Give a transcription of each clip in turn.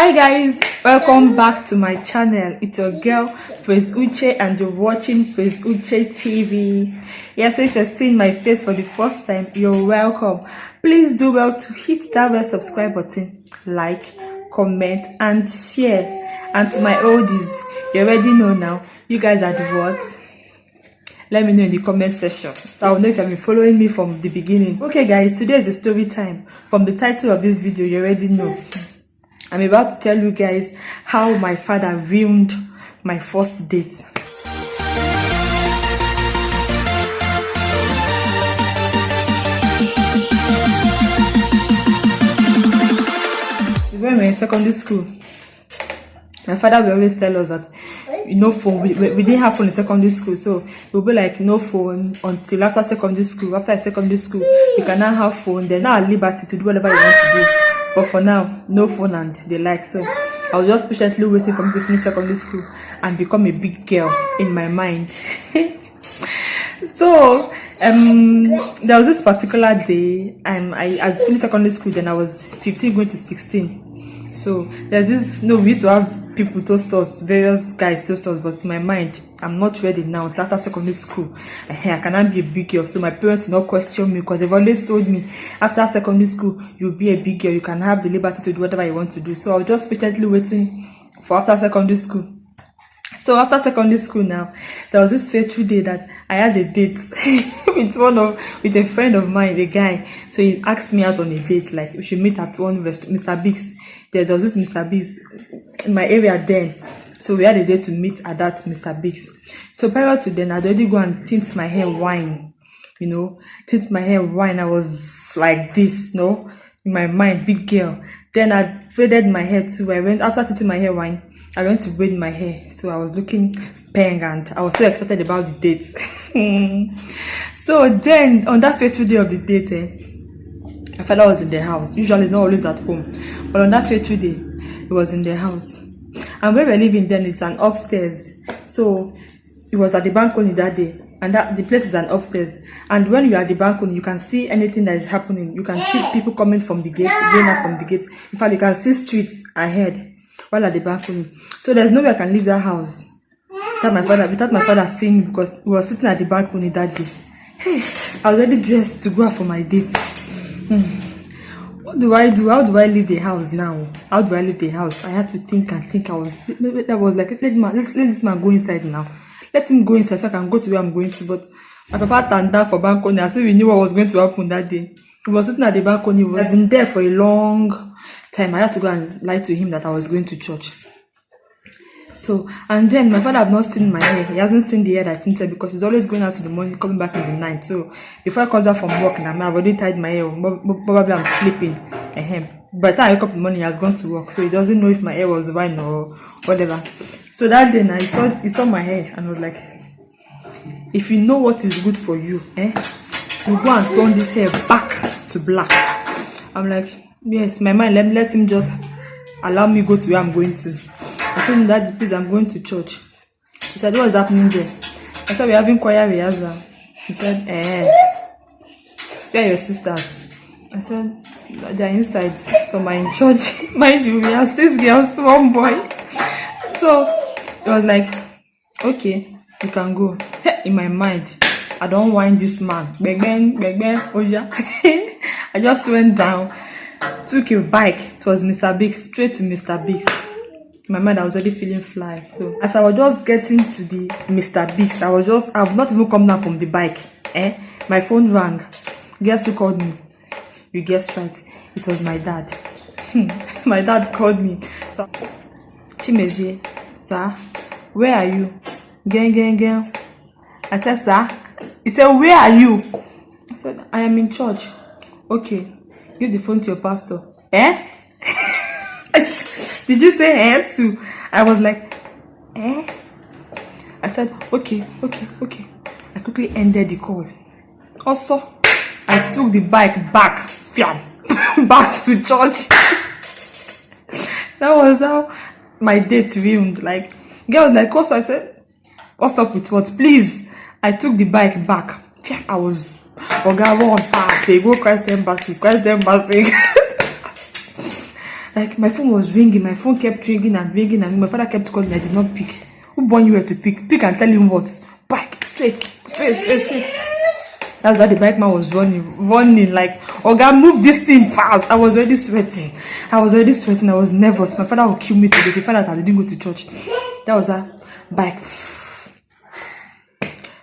Hi guys, welcome back to my channel. It's your girl Praise Uche and you're watching Praise Uche TV. Yes, so if you're seeing my face for the first time, you're welcome. Please do well to hit that red subscribe button, like, comment and share. And to my oldies, you already know now, you guys are the what? Let me know in the comment section so I'll know if you've been following me from the beginning. Okay guys, today is a story time. From the title of this video, you already know. I'm about to tell you guys how my father ruined my first date. When we were in secondary school, my father will always tell us that no phone. We didn't have phone in secondary school, so we'll be like no phone until after secondary school. After secondary school, you can now have phone. Then now at liberty to do whatever you want to do. But for now, no phone and the like. So I was just patiently waiting for me to finish secondary school and become a big girl in my mind. So there was this particular day, and I finished secondary school. Then I was 15 going to 16. So there's this, we used to have people toast us, various guys toast us, but in my mind, I'm not ready now. After secondary school, I cannot be a big girl. So my parents do not question me because they've always told me after secondary school, you'll be a big girl, you can have the liberty to do whatever you want to do. So I was just patiently waiting for after secondary school. So after secondary school now, there was this fateful day that I had a date with a friend of mine, a guy. So he asked me out on a date, like we should meet at one Mr. Biggs. There was this Mr. Biggs in my area then. So we had a day to meet at that Mr. Biggs. So prior to then, I'd already go and tint my hair wine. Tint my hair wine. I was like this, in my mind, big girl. Then I braided my hair too. After tinting my hair wine, I went to braid my hair. So I was looking peng and I was so excited about the date. So then, on that fateful day of the date, my father was in the house. Usually it's not always at home. But on that fateful day, he was in the house. And where we're living then, it's an upstairs. So it was at the balcony that day. And the place is an upstairs. And when you are at the balcony, you can see anything that is happening. You can see people coming from the gate, going out from the gate. In fact, you can see streets ahead while at the balcony. So there's no way I can leave that house without my father seeing me, because we were sitting at the balcony that day. Hey, I was already dressed to go out for my date. What do I do? How do I leave the house now? How do I leave the house? I had to think and think. I was like, let this man go inside now. Let him go inside so I can go to where I'm going to. But my papa turned down for balcony. I said we knew what was going to happen that day. He was sitting at the balcony. He has been there for a long time. I had to go and lie to him that I was going to church. So, and then my father had not seen my hair. He hasn't seen the hair that I tinted because he's always going out in the morning, coming back in the night. So, before I come back from work, I've already tied my hair. Probably I'm sleeping. By the time I wake up in the morning, he has gone to work. So, he doesn't know if my hair was fine or whatever. So, that day, he saw my hair and was like, if you know what is good for you, you go and turn this hair back to black. I'm like, yes, my mind, let him just allow me go to where I'm going to. I told him that please, I'm going to church. He said, what is happening there? I said, we're having choir rehearsal. He said, where are your sisters? I said, they're inside. So I'm in church. Mind you, we are 6 girls, 1 boy. So it was like, okay, you can go. In my mind, I don't want this man. Oh yeah. I just went down, took a bike. It was Mr. Biggs, straight to Mr. Biggs. In my mind, I was already feeling fly. So as I was just getting to the Mr. Biggs, I've not even come down from the bike. My phone rang. Guess who called me? You guessed right. It was my dad. My dad called me. So, Chimezie, sir, where are you? Gang. I said, sir. He said, where are you? I said, I am in church. Okay, give the phone to your pastor. Did you say too? I was like, I said, okay. I quickly ended the call. Also, I took the bike back to church. That was how my date ruined. Like, girl was like, also, I said, what's up with what? Please. I took the bike back. I was, fast. They go Christ Embassy. Like, my phone was ringing. My phone kept ringing and ringing, and my father kept calling. I did not pick. Who born you were to pick? Pick and tell him what? Bike, straight. That's why the bike man was running like, Oga, move this thing fast. I was already sweating. I was nervous. My father would kill me today. He found out I didn't go to church. That was a bike.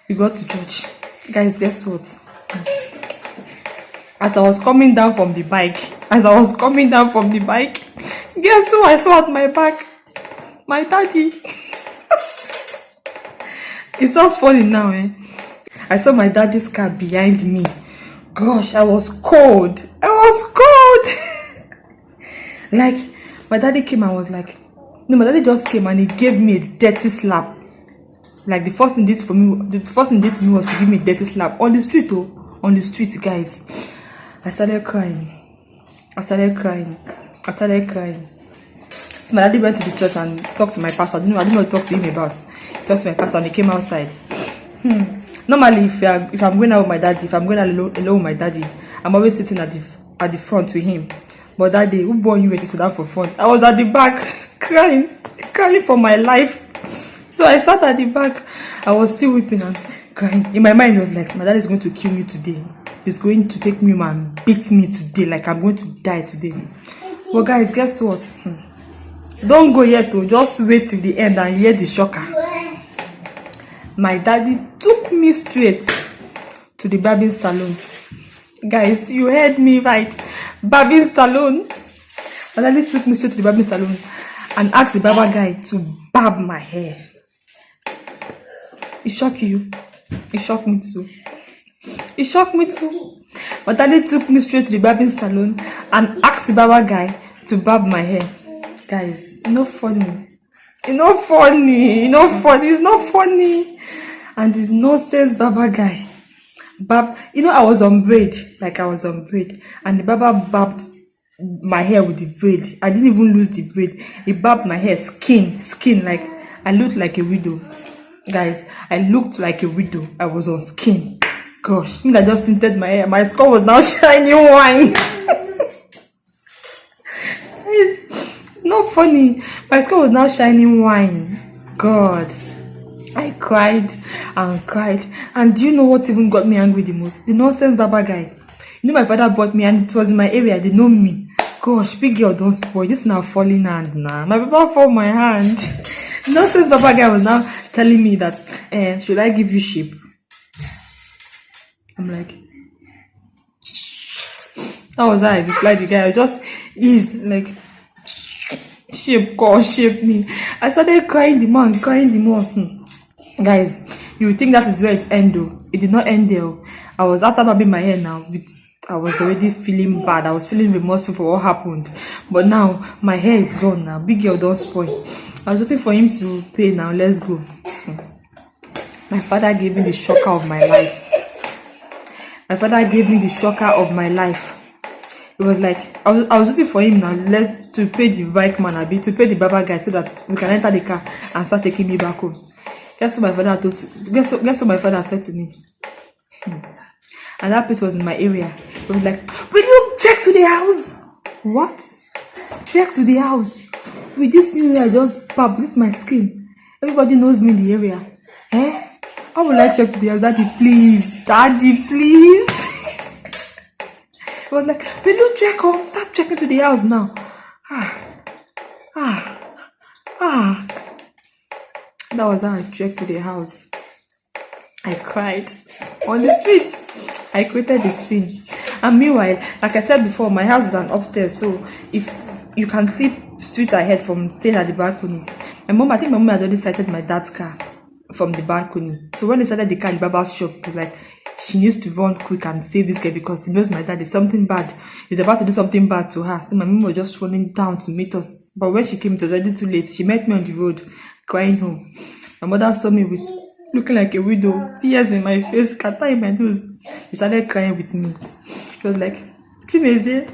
We got to church. Guys, guess what? As I was coming down from the bike, guess who I saw at my back? My daddy. It sounds funny now, eh? I saw my daddy's car behind me. Gosh, I was cold. Like, my daddy came and was like, no, my daddy just came and he gave me a dirty slap. Like, the first thing he did to me was to give me a dirty slap. On the street, guys. I started crying. So my daddy went to the church and talked to my pastor. I didn't know what to talk to him about. He talked to my pastor and he came outside. Normally, if I'm going out with my daddy, if I'm going out alone with my daddy, I'm always sitting at the front with him. But that day, who born you were to sit down for front? I was at the back, crying for my life. So I sat at the back. I was still weeping and crying. In my mind, it was like, my dad is going to kill me today. He's going to take me and beat me today. Like, I'm going to die today. But guys, guess what? Don't go yet, just wait till the end and hear the shocker. My daddy took me straight to the barbing salon. Guys, you heard me right. Barbing salon. My daddy took me straight to the barbing salon and asked the barber guy to barb my hair. It shocked you? It shocked me too. My daddy took me straight to the barbing salon and asked the barber guy to barb my hair. Guys, it's not funny. And this nonsense barber guy. I was on braid. And the barber barbed my hair with the braid. I didn't even lose the braid. He barbed my hair skin. Like, I looked like a widow. Guys, I looked like a widow. I was on skin. Gosh, I just tinted my hair. My skull was now shining wine. It's not funny. My skull was now shining wine. God. I cried. And do you know what even got me angry the most? The nonsense barber guy. My father bought me and it was in my area. They know me. Gosh, big girl, don't spoil. This now falling hand now. My papa fall my hand. The nonsense barber guy was now telling me that, should I give you sheep? I'm like, how was I? Replied the guy. He's like, shape me. I started crying the more. Guys, you would think that is where it ended. It did not end there. I was after barbing my hair now. I was already feeling bad. I was feeling remorseful for what happened. But now, my hair is gone now. Big girl, don't spoil. I was waiting for him to pay now. Let's go. My father gave me the shocker of my life. It was like, I was waiting for him now. To pay the bike man to pay the barber guy so that we can enter the car and start taking me back home. Guess what my father said to me? And that place was in my area. It was like, will you check to the house? What? Check to the house. With this new area, I just pop. This is my skin. Everybody knows me in the area. How will I check to the house? Daddy, please. It was like, will you check home? Start checking to the house now. That was how I checked to the house. I cried on the streets. I created a scene. And meanwhile, like I said before, my house is an upstairs, so if you can see street ahead from staying at the balcony. I think my mom had already sighted my dad's car from the balcony. So when they started the car in Baba's shop, it was like, she needs to run quick and save this girl because she knows my dad is something bad. He's about to do something bad to her. So my mom was just running down to meet us. But when she came, it was already too late. She met me on the road, crying home. My mother saw me with looking like a widow, tears in my face, kata in my nose. She started crying with me. She was like, Chimeze,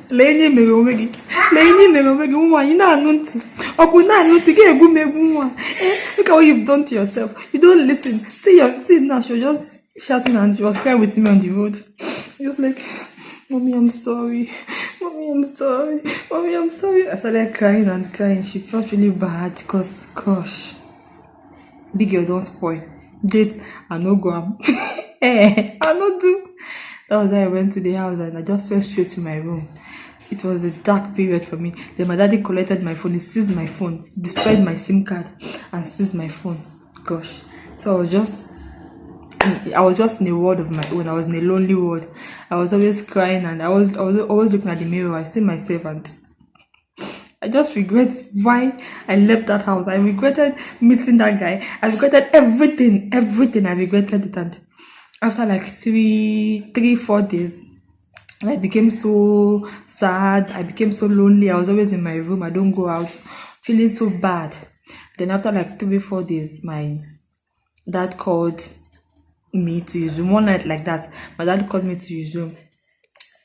look at what you've done to yourself. You don't listen. See now. She was just shouting and she was crying with me on the road. She was like, Mommy, I'm sorry. I'm sorry. Mommy, I'm sorry. I started crying and crying. She felt really bad because, gosh, big girl don't spoil. Date, I no go am. I no do. That was why I went to the house and I just went straight to my room. It was a dark period for me. Then my daddy collected my phone. He seized my phone, destroyed my SIM card, and seized my phone. Gosh. So I was just in a world of my own. I was in a lonely world. I was always crying and I was always looking at the mirror. I see myself and I just regret why I left that house. I regretted meeting that guy. I regretted everything. I regretted it. And after like 4 days, I became so sad. I became so lonely. I was always in my room. I don't go out, feeling so bad. Then after like 3-4 days, my dad called me to his room. One night like that, my dad called me to his room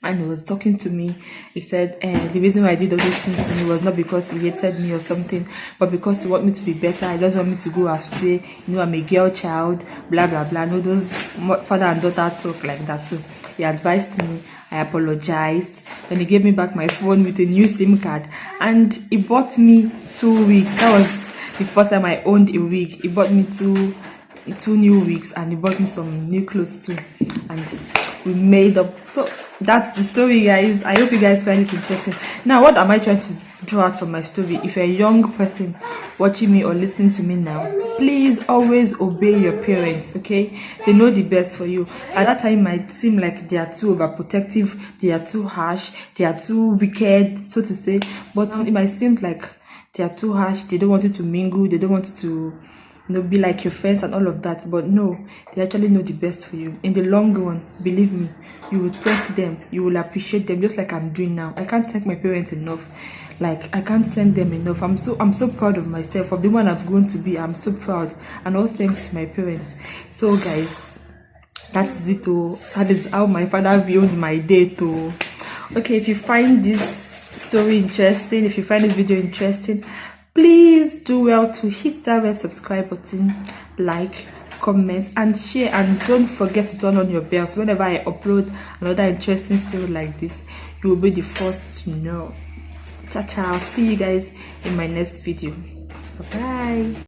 and he was talking to me. He said the reason why I did all these things to me was not because he hated me or something, but because he wanted me to be better. He doesn't want me to go astray. I'm a girl child, blah blah blah. No, those father and daughter talk like that. So he advised me. I apologized. Then he gave me back my phone with a new SIM card and he bought me 2 wigs. That was the first time I owned a wig. He bought me two new wigs and he bought me some new clothes too, and we made up. So that's the story, guys. I hope you guys find it interesting. Now, what am I trying to draw out from my story? If you're a young person watching me or listening to me now, please always obey your parents, okay? They know the best for you. At that time, it might seem like they are too overprotective, they are too harsh, they are too wicked, so to say, but it might seem like they are too harsh. They don't want you to mingle, they don't want you to be like your friends and all of that. But no, they actually know the best for you. In the long run, believe me, you will thank them, you will appreciate them, just like I'm doing now. I can't thank my parents enough. Like, I can't thank them enough. I'm so proud of myself, of the one I've grown to be. I'm so proud, and all thanks to my parents. So guys, that's it. That is how my father viewed my day too. Okay, if you find this story interesting, if you find this video interesting, please do well to hit that red subscribe button, like, comment and share, and don't forget to turn on your bell so whenever I upload another interesting story like this, you will be the first to know. Ciao ciao. See you guys in my next video. Bye bye.